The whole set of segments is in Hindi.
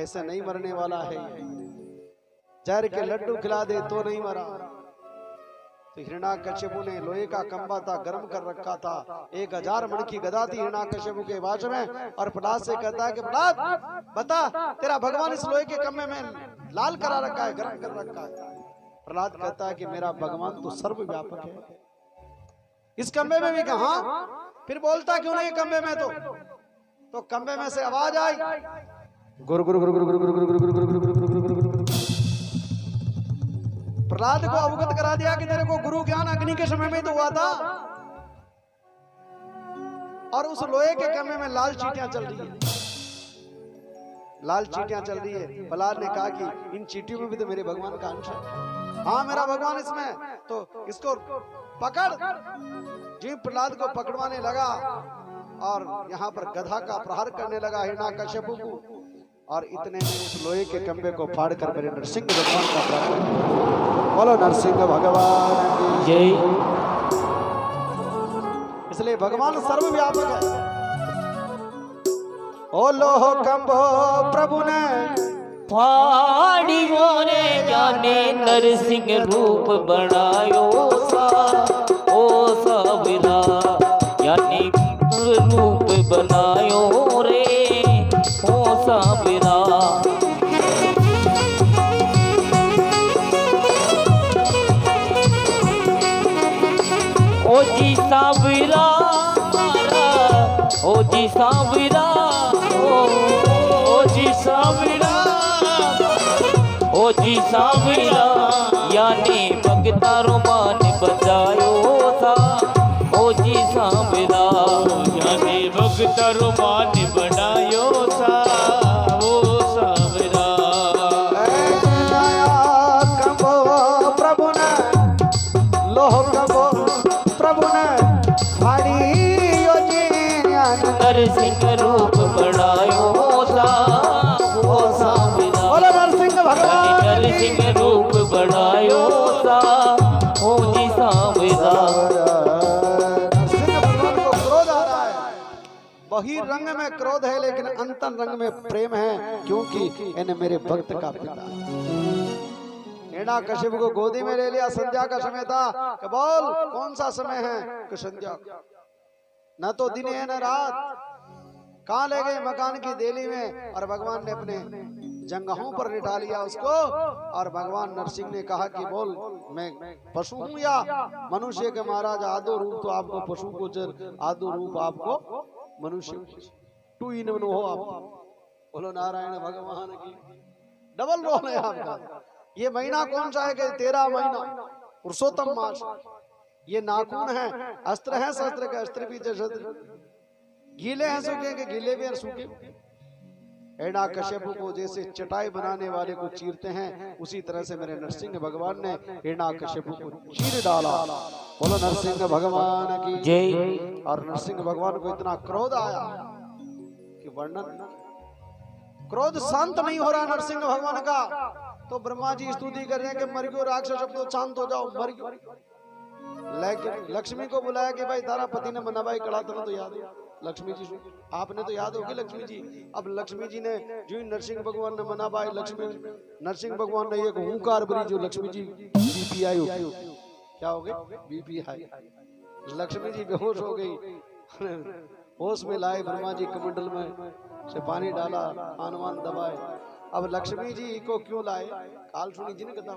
ऐसे नहीं मरने वाला है। जहर के लड्डू खिला दे तो नहीं मरा। तो हिरण्याकश्यपु ने लोहे का खंभा था, गर्म कर रखा था, 1000 मण की गदा थी हिरण्याकश्यपु के बाजू में। और प्रहलाद से कहता है कि प्रहलाद बता, तेरा भगवान इस लोहे के खंभे में लाल करा रखा है, गर्म कर रखा है। प्रहलाद कहता है कि मेरा भगवान तो सर्वव्यापक है, इस खंभे में भी कहा। फिर बोलता क्यों नहीं खंभे में? तो खंभे में से आवाज आई, गुरु गुरु गुरु गुरु गुरु गुरु गुरु गुरु गुरु गुरु गुरु गुरु गुरु गुरु। प्रहलाद को अवगत करा दिया कि तेरे को गुरु ज्ञान अग्नि के समय में तो हुआ था। और उस लोहे के खंभे में लाल चींटियां चल रही है, लाल चींटियां चल रही है। प्रहलाद ने कहा कि इन चींटियों में भी तो मेरे भगवान का अंश है। हाँ, मेरा भगवान इसमें, तो इसको पकड़। जी प्रहलाद को पकड़वाने लगा और यहाँ पर गधा का प्रहार करने लगा हिरण्याकश्यपु को। और इतने में उस लोहे के खंभे को फाड़कर मेरे नरसिंह भगवान का प्राण। बोलो नरसिंह भगवान की जय। इसलिए भगवान सर्वव्यापक है। ओ लोह कंबो प्रभु ने फाड़ी मोरे जाने नरसिंह रूप बनायो सा। ओ साबिरा यानी रूप बनायो रे, ओ साबिरा। ओ जी साबिरा, ओ जी साबिरा, ओ जी साबिरा, ओ जी साबिरा यानी भगता रोमान बजायो था। ओ जी साबिरा यानी भगता रोमान बनायो था। ओ साबिरा कंबो प्रभु ने, लोह कंबो प्रभु ने फाड़ी नरसिंह रूप बनायो था। ओ साबिरा नरसिंह भगवान नरसिंह रूप बनायो था। ओ जी साबिरा। नरसिंह भगवान को क्रोध आ रहा है। बहिर्रंग में क्रोध है लेकिन अंतर रंग में प्रेम है, क्योंकि इन्हें मेरे भक्त का पिता। हिरण्याकश्यप को गोदी में ले लिया। संध्या का समय था कि बोल कौन सा समय है? कि संध्या। न तो दिन है न रात। कहाँ ले गए? मकान की देली में। और भगवान ने अपने जंगहों पर लिटा लिया उसको। और भगवान नरसिंह ने कहा कि बोल मैं पशु हूँ या मनुष्य के? महाराज आधो रूप तो आपको पशु को, आधो रूप आपको मनुष्य, 2 in 1 हो आप। बोलो नारायण भगवान की। डबल रोल है आपका। ये महीना कौन सा है? कि 13 महीना पुरुषोत्तम मास। ये नाखून है, अस्त्र है, शस्त्र का अस्त्र भी शस्त्र। गीले हैं सूखे के गीले भी हैं सूखे। हिरण्याकश्यपु को जैसे चटाई बनाने वाले को चीरते हैं, उसी तरह से मेरे नरसिंह भगवान ने हिरण्याकश्यपु को चीर डाला। बोलो नरसिंह भगवान की जय। और नरसिंह भगवान को इतना क्रोध आया कि वर्णन। क्रोध शांत नहीं हो रहा नरसिंह भगवान का। तो ब्रह्मा जी स्तुति कर रहे हैं कि मर गयो राक्षस, अब तो शांत हो जाओ, मर गयो। लेकिन लक्ष्मी को बुलाया कि भाई तारा पति ने मना भाई कड़ा था तो याद है। लक्ष्मी जी आपने तो याद होगी लक्ष्मी जी। अब लक्ष्मी जी ने जो नरसिंह भगवान ने मना भाई, लक्ष्मी नरसिंह भगवान ने एक हुंकार भरी, जो लक्ष्मी जी बीपी आई, क्या हो गई? बीपी आई। लक्ष्मी जी बेहोश हो गई। होश में लाए ब्रह्मा जी कमंडल में से पानी डाला, आनवान दबाए। अब लक्ष्मी जी को क्यों लाए? काल सुनी जी ने कथा।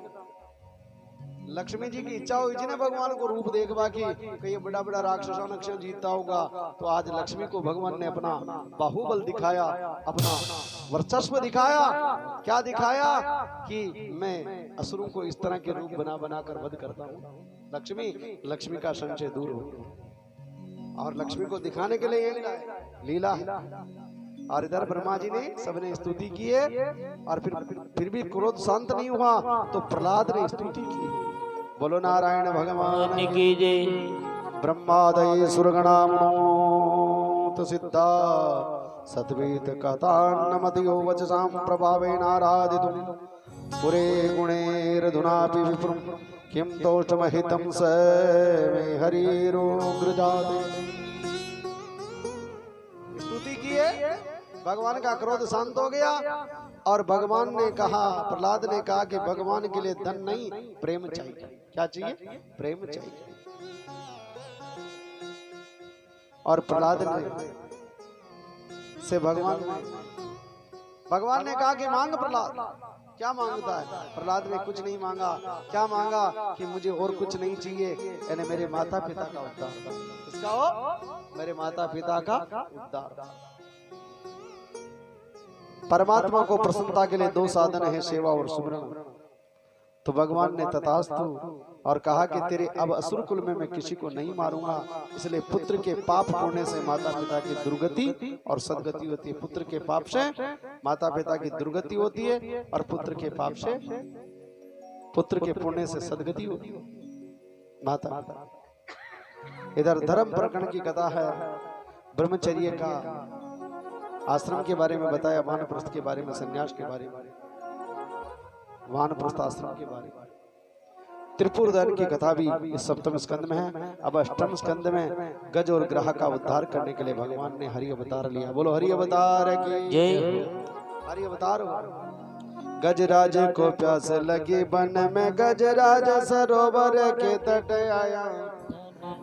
लक्ष्मी जी की इच्छा हुई जी ने भगवान को रूप देखवा की, ये बड़ा बड़ा राक्षसों नक्षण जीतता होगा। तो आज लक्ष्मी को भगवान ने अपना बाहुबल दिखाया, अपना वर्चस्व दिखाया। क्या दिखाया? कि मैं असुरों को इस तरह के रूप बना बना कर वध करता हूँ। लक्ष्मी का संशय दूर हो। और लक्ष्मी को दिखाने के लिए ये लीला है। और इधर ब्रह्मा जी ने सबने स्तुति की है। और फिर भी क्रोध शांत नहीं हुआ, तो प्रहलाद ने स्तुति की। बोलो नारायण भगवान की जय। ब्रह्मादय सुरगणामनोत सिद्धा सद्वेद कथान्नमतियो वचसां प्रभावेनाराधितुं पुरे गुणैरधुनापि विप्रुं किं तोष्टमहितं स मे हरिरोग्रजाते। स्तुति किए भगवान का क्रोध शांत हो गया और भगवान ने कहा, प्रहलाद ने कहा कि भगवान के लिए धन नहीं, प्रेम चाहिए। क्या चाहिए? प्रेम चाहिए। और प्रहलाद ने से भगवान ने कहा कि मांग प्रहलाद। क्या मांगता है? प्रहलाद ने कुछ नहीं मांगा। क्या मांगा कि मुझे और कुछ नहीं चाहिए, यानी मेरे माता पिता का उद्धार। किसका हो? मेरे माता पिता का उद्धार। परमात्मा को प्रसन्नता के लिए दो साधन है, सेवा और सुमरन। तो भगवान ने तथास्तु और कहा कि तेरे अब असुर कुल में मैं किसी को नहीं मारूंगा, इसलिए पुत्र के पाप होने से माता पिता की दुर्गति और सदगति होती है। पुत्र के पाप से माता पिता की दुर्गति होती है और पुत्र के पाप से, पुत्र के पुण्य से सदगति होती है माता पिता। इधर धर्म प्रकरण की कथा है, ब्रह्मचर्य का आश्रम के बारे में बताया, वानप्रस्थ के बारे में, संन्यास के बारे में, वानप्रस्थ आश्रम के बारे में। त्रिपुर दहन की कथा भी इस सप्तम स्कंद में है। अब अष्टम स्कंद में गज और ग्रह का उद्धार करने के लिए भगवान ने हरि अवतार लिया। बोलो हरि अवतार की जय। हरि अवतार हो। गजराज को प्यास लगी वन में, गजराज सरोवर के तट आया।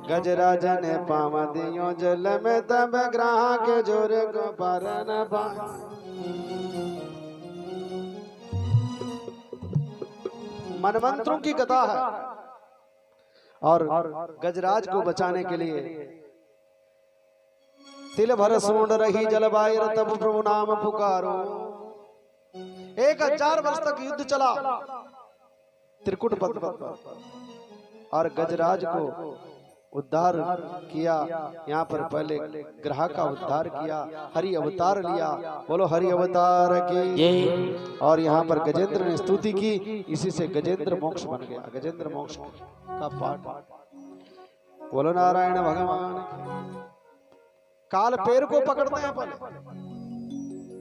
गजराज ने पाँव दियो जल में, तब ग्रह के जोर को पार न पाया। मनमंत्रों की कथा है। और गजराज को बचाने के लिए तिल भर सूंड रही जलवायु, तब प्रभु नाम पुकारो। 1000 वर्ष तक युद्ध चला त्रिकुट पथ पर, और गजराज को उद्धार किया। यहाँ पर पहले ग्रह का उद्धार किया, हरि अवतार लिया। बोलो हरि अवतार की। और यहाँ पर गजेंद्र ने स्तुति की, इसी से गजेंद्र मोक्ष बन गया। गजेंद्र मोक्ष का पाठ। बोलो नारायण भगवान। काल पैर को पकड़ते हैं पहले।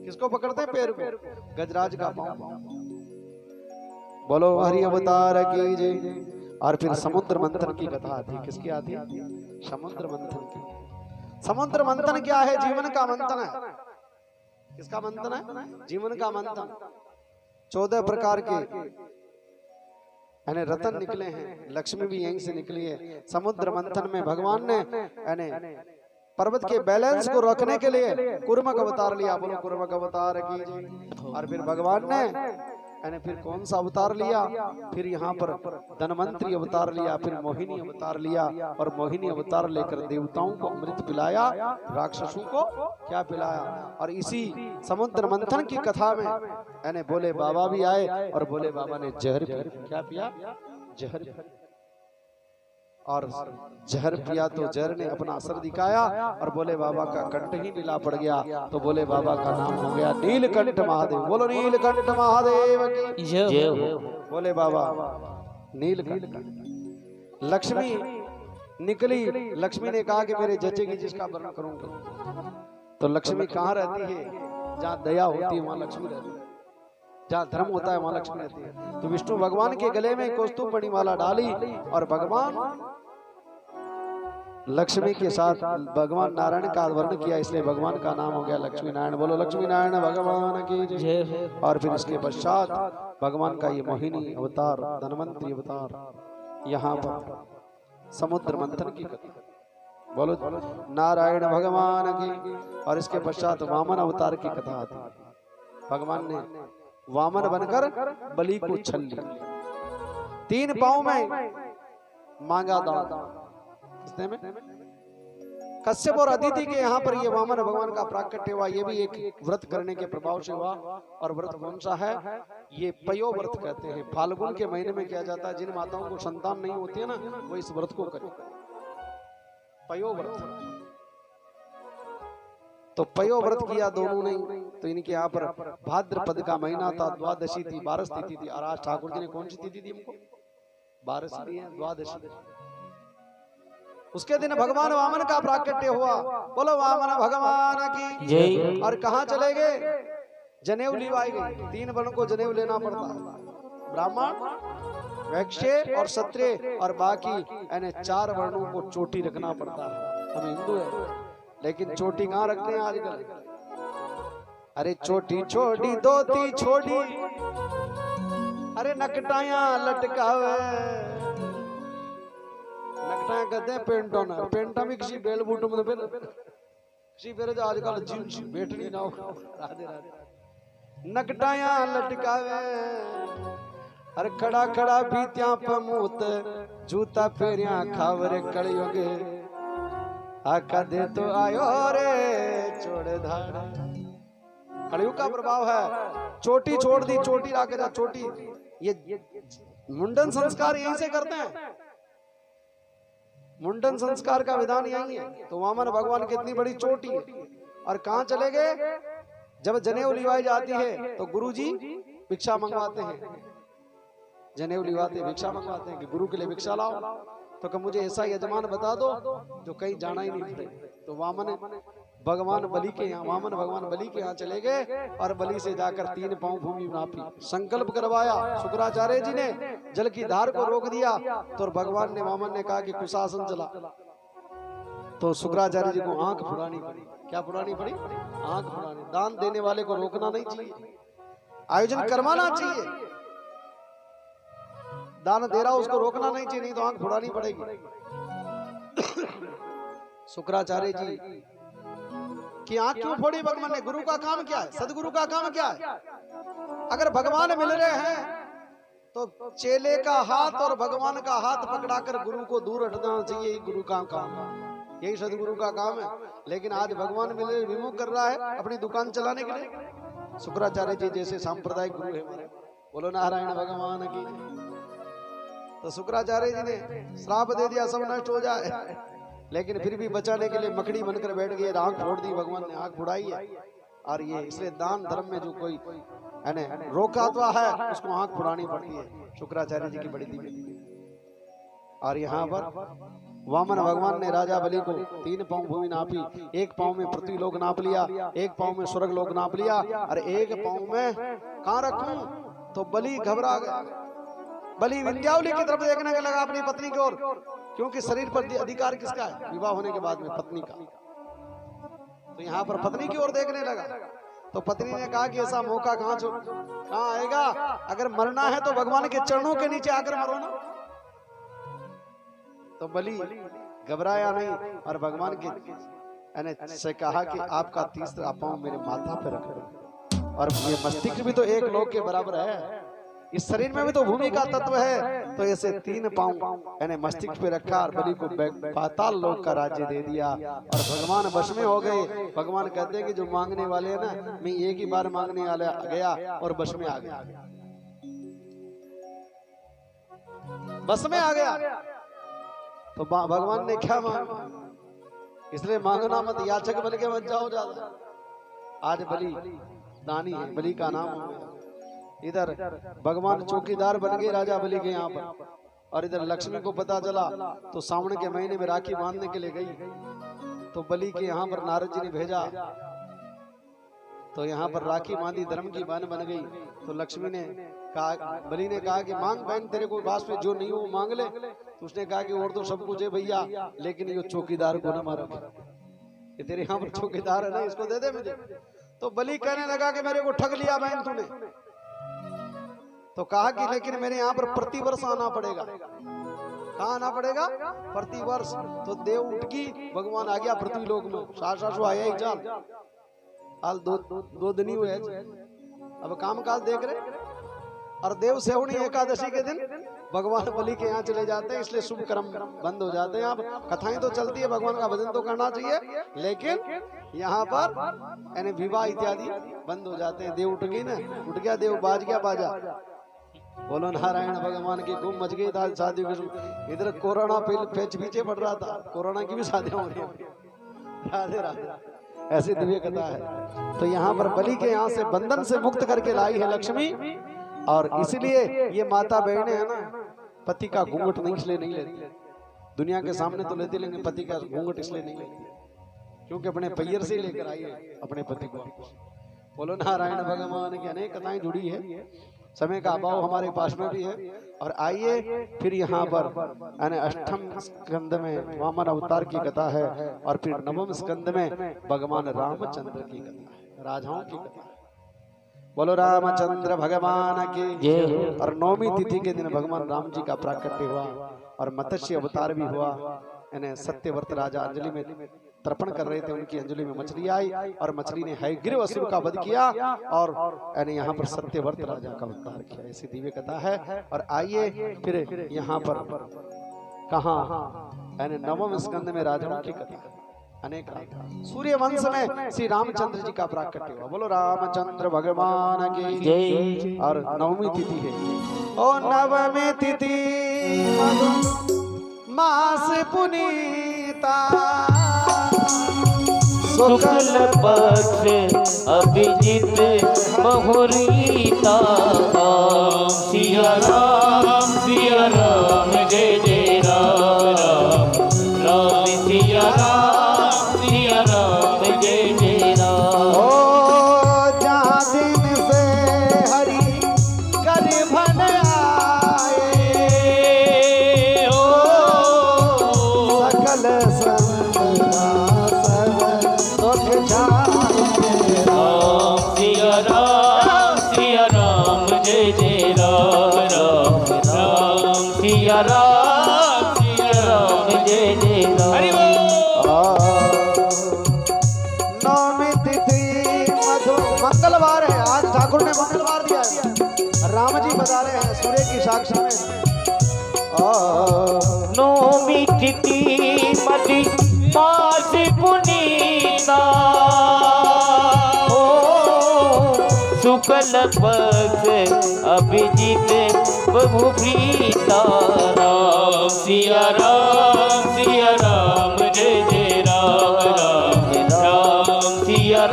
किसको पकड़ते हैं? पैर को। गजराज का पांव। बोलो हरि अवतार की जय। और फिर समुद्र मंथन की कथा आती है। किसकी आती है? समुद्र मंथन की। समुद्र मंथन क्या है? जीवन का मंथन है। किसका मंथन है? जीवन का मंथन। 14 प्रकार के यानी रतन निकले हैं, लक्ष्मी भी यहीं से निकली है। समुद्र मंथन में भगवान ने यानी पर्वत के बैलेंस को रखने के लिए कुर्मक अवतार लिया। बोलो कुर्मक अवतार की। और फिर भगवान ने यानी फिर कौन सा अवतार लिया? फिर यहाँ पर धनवंतरी अवतार लिया, फिर मोहिनी अवतार लिया। और मोहिनी अवतार लेकर देवताओं को अमृत पिलाया, राक्षसों को क्या पिलाया। और इसी समुद्र मंथन की कथा में यानी भोले बाबा भी आए, और भोले बाबा ने जहर पिया। क्या पिया? जहर। और जहर पिया तो जहर ने अपना असर दिखाया, और भोले बाबा का कंठ ही नीला पड़ गया। तो भोले बाबा का नाम हो गया नीलकंठ महादेव। बोलो नीलकंठ महादेव की जय। भोले बाबा नीलकंठ। लक्ष्मी निकली। लक्ष्मी ने कहा कि मेरे जचेगी जिसका वर्ण करूंगा। तो लक्ष्मी कहाँ रहती है? जहाँ दया होती है वहां लक्ष्मी रहती है, जहाँ धर्म होता है वहां लक्ष्मी रहती है। तो विष्णु भगवान के गले में कौस्तुभ मणि माला डाली, और भगवान लक्ष्मी के साथ भगवान नारायण का वर्ण किया, इसलिए भगवान का नाम हो गया लक्ष्मी नारायण। बोलो लक्ष्मी नारायण भगवान की जय। और फिर इसके पश्चात भगवान का ये मोहिनी अवतार, धनवंतरी अवतार, यहाँ पर समुद्र मंथन की कथा। बोलो नारायण भगवान की। और इसके पश्चात वामन अवतार की कथा आती है। भगवान ने वामन बनकर बलि को छल लिया। 3 पांव में मांगा दान। किसने में? कश्यप और अदिति के यहाँ पर ये वामन भगवान का प्राकट्य हुआ। ये भी एक व्रत करने के प्रभाव से हुआ। और व्रत कौन सा है? ये पयो व्रत कहते हैं। फाल्गुन के महीने में किया जाता है। जिन माताओं को संतान नहीं होती है ना, वो इस व्रत को करें, पयो व्रत। तो पयो व्रत किया दोनों ने। तो इनके यहाँ पर भाद्रपद का महीना था, द्वादशी थी, 12 तिथि थी। और आज ठाकुर जी ने कौन सी तिथि दी हमको? 12 दी है, द्वादशी। उसके दिन भगवान वामन का प्राकट्य हुआ। बोलो वामन भगवान की जय। और कहाँ चले गए? जनेऊ लिवाई गई। 3 वर्ण को जनेऊ लेना पड़ता है, ब्राह्मण, वैश्य और क्षत्रिय। और बाकी यानी 4 वर्णों को चोटी रखना पड़ता है। हम हिंदू है, लेकिन चोटी कहाँ रखते हैं आजकल? अरे छोटी छोटी धोती छोड़ी, अरे नकटाया लटकावे। नकटाया कहते हैं पेंटों ना, पेंटा भी किसी बेल बूट में फिर किसी फिर जो आजकल जींस बैठनी ना हो। राधे राधे। नकटाया लटकावे, अरे खड़ा खड़ा बीत्या पमूत, जूता फेरिया खावरे कलियोगे, आका दे तो आयो रे छोड़ धाड़। कलयुग का प्रभाव है। चोटी छोड़ दी, चोटी लाके जा चोटी। ये मुंडन संस्कार यहीं से करते हैं, मुंडन संस्कार का विधान यही है। तो वामन भगवान कितनी बड़ी चोटी है। और कहां चले गए? जब जनेऊ लिवाई जाती है तो गुरुजी भिक्षा मंगवाते हैं, जनेऊ लिवाते भिक्षा मंगवाते हैं कि गुरु के लिए भिक्षा लाओ। तो कब मुझे ऐसा यजमान बता दो जो कहीं जाना ही नहीं पड़े। तो वामन भगवान बलि के यहाँ, वामन भगवान बलि के यहाँ चले गए और बलि से जाकर 3 पांव भूमि नापी, संकल्प करवाया। शुक्राचार्य जी ने जल की धार को रोक दिया तो भगवान ने, वामन ने कहा कि कुशासन चला। तो शुक्राचार्य जी को आंख फुड़ानी पड़ी। क्या फुड़ानी पड़ी? आंख फुड़ानी। दान देने वाले को रोकना नहीं चाहिए, आयोजन करवाना चाहिए। दान दे रहा उसको रोकना नहीं चाहिए, नहीं तो आंख फुड़ानी पड़ेगी। शुक्राचार्य जी कि आंख क्यों फोड़ी भगवान ने? गुरु का काम क्या है? सदगुरु का काम क्या है? अगर भगवान मिल रहे हैं तो चेले का हाथ और भगवान का हाथ पकड़ाकर गुरु को दूर हटना चाहिए। यही गुरु का काम है, यही सदगुरु का काम है। लेकिन आज भगवान मिल रहे विमुख कर रहा है अपनी दुकान चलाने के लिए। शुक्राचार्य जी जैसे सांप्रदायिक गुरु है हमारे, बोलो नारायण भगवान की। तो शुक्राचार्य जी ने श्राप दे दिया सब नष्ट हो जाए, लेकिन फिर भी बचाने के लिए मकड़ी बनकर बैठ गए। आंख फोड़ दी, भगवान ने आंख फोड़ाई है। और ये इसलिए दान धर्म में जो कोई रोका हुआ है उसको आंख फोड़ानी पड़ती है। शुक्राचार्य जी की बड़ी दिव्य। और यहाँ पर वामन भगवान ने राजा बलि को 3 पांव भूमि नापी। 1 पांव में पृथ्वी लोक नाप लिया, 1 पांव में स्वर्ग लोक नाप लिया, और 1 पांव में कहाँ रखूं? तो बलि घबरा गया। बलि विंध्यावली की तरफ देखने लगा अपनी पत्नी की ओर, क्योंकि शरीर पर अधिकार किसका है? विवाह होने के बाद में पत्नी का। तो यहाँ पर पत्नी की ओर देखने लगा। तो पत्नी ने कहा कि ऐसा मौका कहाँ आएगा? अगर मरना है तो भगवान के चरणों के नीचे आकर मरो ना। तो बलि घबराया नहीं और भगवान के से कहा कि आपका तीसरा पांव मेरे माथा पे रखो। और ये मस्तिष्क भी तो एक लोक के बराबर है, इस शरीर में भी तो भूमि का तत्व है। तो ऐसे 3 पांव मस्तिष्क पे रखा और बलि को पाताल लोक का राज्य दे दिया। और भगवान वश में हो गए। भगवान कहते हैं कि जो मांगने वाले हैं ना, मैं एक ही बार मांगने वाला गया और वश में आ गया, वश में आ गया। तो भगवान ने क्या मांगा? इसलिए मांगना मत, याचक बन के मत जाओ ज्यादा। आज बलि दानी है, बलि का नाम हो गया। इधर भगवान चौकीदार बन गए राजा बलि के यहाँ पर। और इधर लक्ष्मी को पता चला तो सावन के महीने में राखी बांधने के लिए गई। तो बलि के यहाँ पर नारद जी ने भेजा, तो यहाँ पर राखी बांधी, धर्म की बहन बन गई। तो लक्ष्मी ने कहा, बलि ने कहा कि मांग बहन, तेरे को पास में जो नहीं हो वो मांग ले। तो उसने कहा कि और तो सब कुछ है भैया, लेकिन ये चौकीदार को न मारा, ये तेरे यहाँ पर चौकीदार है ना, इसको दे दे मुझे। तो बलि कहने लगा कि मेरे को ठग लिया बहन तूने। तो कहा कि लेकिन मेरे यहाँ पर प्रतिवर्ष आना पड़ेगा। कहाँ आना पड़ेगा? प्रतिवर्ष। तो देव उठकी भगवान आ गया पृथ्वी लोक में। सासु आया ही चाल हाल 2 दिन ही हुए। अब काम काज देख रहे। और देव सेवनी एकादशी के दिन भगवान बलि के यहाँ चले जाते हैं, इसलिए शुभ कर्म बंद हो जाते हैं। अब कथाएं तो चलती है, भगवान का भजन तो करना चाहिए, लेकिन यहाँ पर विवाह इत्यादि बंद हो जाते हैं। देव उठ गई ना, उठ गया देव, बाज गया बाजा। बोलो नारायण भगवान की खूब मच गई था शादी। इधर कोरोना पीछे पड़ रहा था, कोरोना की भी शादियां हो रही है। राधे राधे। ऐसी दिव्य कथा है। तो यहाँ पर बलि के यहाँ से बंधन से मुक्त करके लाई है लक्ष्मी। और इसलिए ये माता बहनें है ना, पति का घूंघट नहीं इसलिए नहीं लेती। दुनिया के सामने तो लेती, लेकिन पति का घूंघट इसलिए नहीं लेती क्योंकि अपने पैर से लेकर आई है अपने पति को। बोलो नारायण भगवान की अनेक कथाएं जुड़ी है। समय का अभाव हमारे पास में भी है। और आइए फिर यहाँ पर 8वें स्कंद में वामन अवतार की कथा है, और फिर 9वें स्कंद में भगवान रामचंद्र की कथा है। राजाओं की कथा। बोलो रामचंद्र भगवान की जय। और नौमी तिथि के दिन भगवान राम जी का प्राकट्य हुआ और मत्स्य अवतार भी हुआ। यानी सत्यव्रत राजा अंजलि में तर्पण कर रहे थे, उनकी अंजलि में मछली आई और मछली ने हयग्रीव असुर का वध किया और यानी यहाँ पर सत्यव्रत राजा का अवतार किया। ऐसी दिव्य कथा है। और आइए फिर यहाँ पर कहा यानी नवम स्कंद में राजाओं की कथा अनेक सूर्य वंश में श्री रामचंद्र जी का प्राकट्य हुआ। बोलो रामचंद्र भगवान की जय। और नवमी तिथि है। ओ नवमी तिथि मधु मास पुनीता शुक्ल पक्ष अभिजित बहुरीता। सिया राम जय जय राम राम सिया राम जय जय राम। ओ जहाँ दिन से हरि कर भन आए ओ सकल संतरा सब सुख जाए। सिया राम जय जय राम राम सिया राम जय जय राम। नवमी तिथि मधु मंगलवार है। आज ठाकुर ने मंगलवार दिया है। राम जी बता रहे हैं सूर्य की साक्षी में। नौमी तिथि मधु मास पुनीता शुक्ल पक्ष अभिजित बहुप्रीता। राम सिया राम जय जय राम राम सिया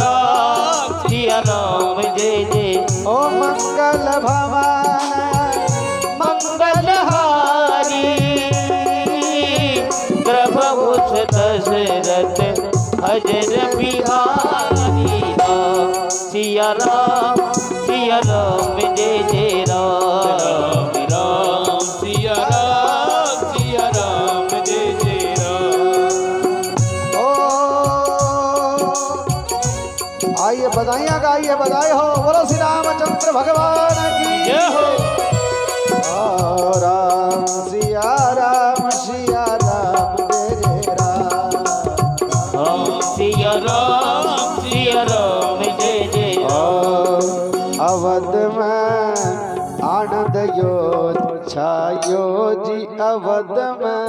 राम जय जय। ओ मंगल भवन मंगलहारी प्रभु दशरथ अजर बिहारी। राम सिया राम जय जय राम राम सिया राम जय जय राम। ओ आइए बधाइयाँ गाइए, बधाई हो। बोलो श्री रामचंद्र भगवान की जय हो। ओ राम सिया राम जय जय राम। सिया राम जय जय राम। अवध में आनंद यो छायो जी, अवध में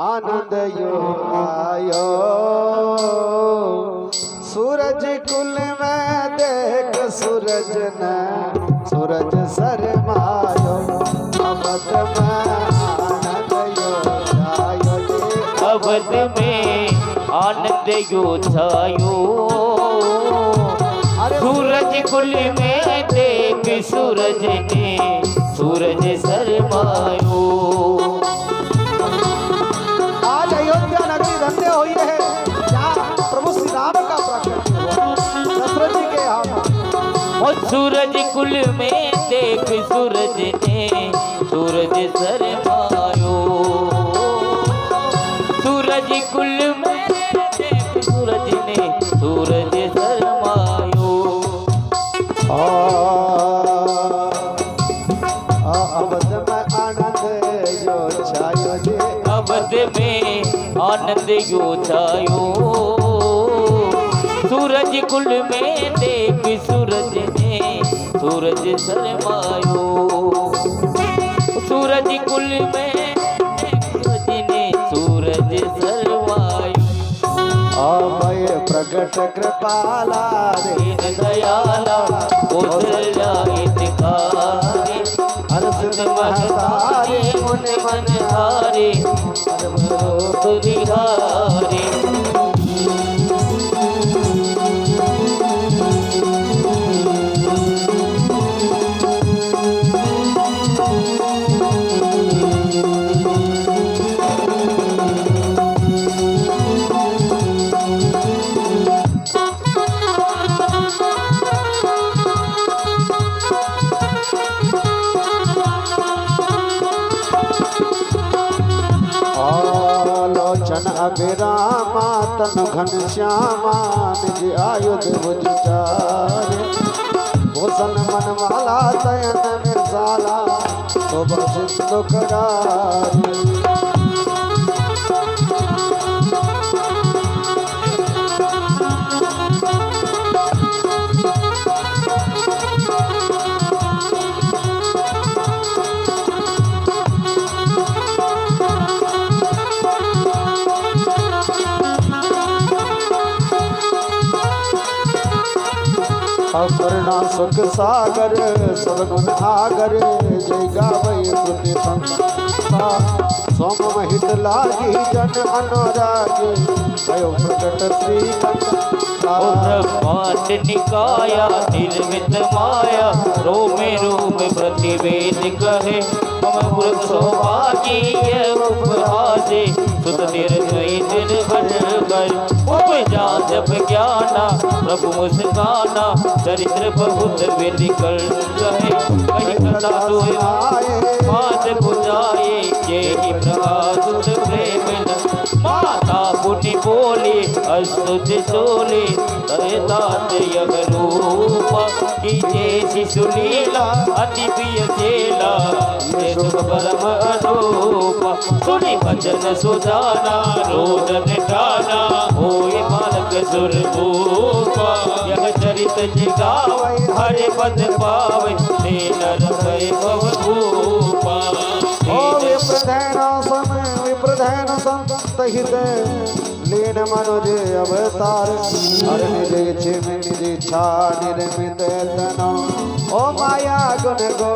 आनंद यो आयो। सूरज कुल में देख सूरज न सूरज शरमायो। अवध में आनंद यो छायो जी, अवध में आनंद यो छायो। सूरज कुल में देख सूरज ने सूरज शरमायो। आज अयोध्या नगरी धन्य हुई है, जहाँ प्रभु श्री राम का प्राकट्य हुआ दशरथ जी के हाथ। और सूरज कुल में देख सूरज ने सूरज शरमायो। सूरज कुल में देख सूरज ने सूरज शरमायो। अवध में आनंद यो छायो जी, अवध में आनंद यो छायो। सूरज कुल में देख सूरज ने सूरज शरमायो। सूरज कुल में देख सूरज ने सूरज शरमायो। अभय प्रकट कृपाला दीन दयाला कौशल्या हितकारी। हर्षित महतारी मुन मन हारे रूप बिहारी। भूषण अभिरामा तन घन श्यामा निज आयुध भुज चारे भूषण मनमाला तयन मिर्जाला तो सिंधु करारे करुणा सुख सागर सदगुण आगर जय गावै श्रुति संता सोम महित लागी जन अनुरागी भयो प्रकट श्री ब्रह्मांड निकाया निर्मित माया रोमे रोम प्रतिवेद कहे मम पुरख सौभाग्य उपहासे सुत निर्णय निर्भर कर उपजा जप ज्ञाना प्रभु मुस्काना चरित्र बहुत विधिकल रहे कहीं कथा सोए मात बुझाए ये प्रहासुत प्रेम माता पुनि बोली अस्तुत चोली दात यह रूप की जैसी सुनीला अति प्रिय चेला ये सुख परम अनूप सुनि वचन सुजाना रोदन गाना होए बालक सुरभूपा यह चरित जिगावै हरे पद पावै ते नर भय भव भूपा ओ विप्रधैन समय विप्रधैन संत हित लीन मनुज अवतार हर निज इच्छा निज इच्छा निर्मित तनो ओ माया गुण गो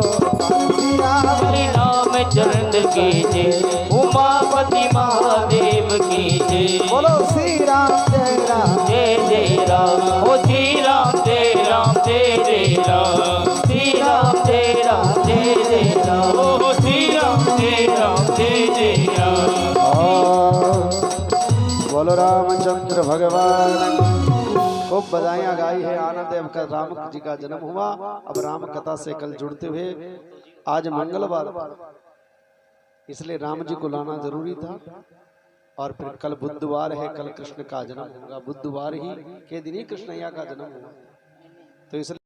हरि नाम चरण के जय उमापति महादेव की जय बोलो श्री राम जय राम जय जय राम ओ श्री राम जय राम जय जय राम श्री राम जय राम जय जय राम ओ श्री राम जय राम जय जय राम बोलो रामचंद्र भगवान खूब बधाइयाँ गाई है आनंद है का राम जी का जन्म हुआ। अब राम कथा से कल जुड़ते हुए आज मंगलवार इसलिए राम जी को लाना जरूरी था और फिर कल बुधवार है, कल कृष्ण का जन्म होगा, बुधवार ही के दिन ही कृष्णैया का जन्म हुआ तो इसलिए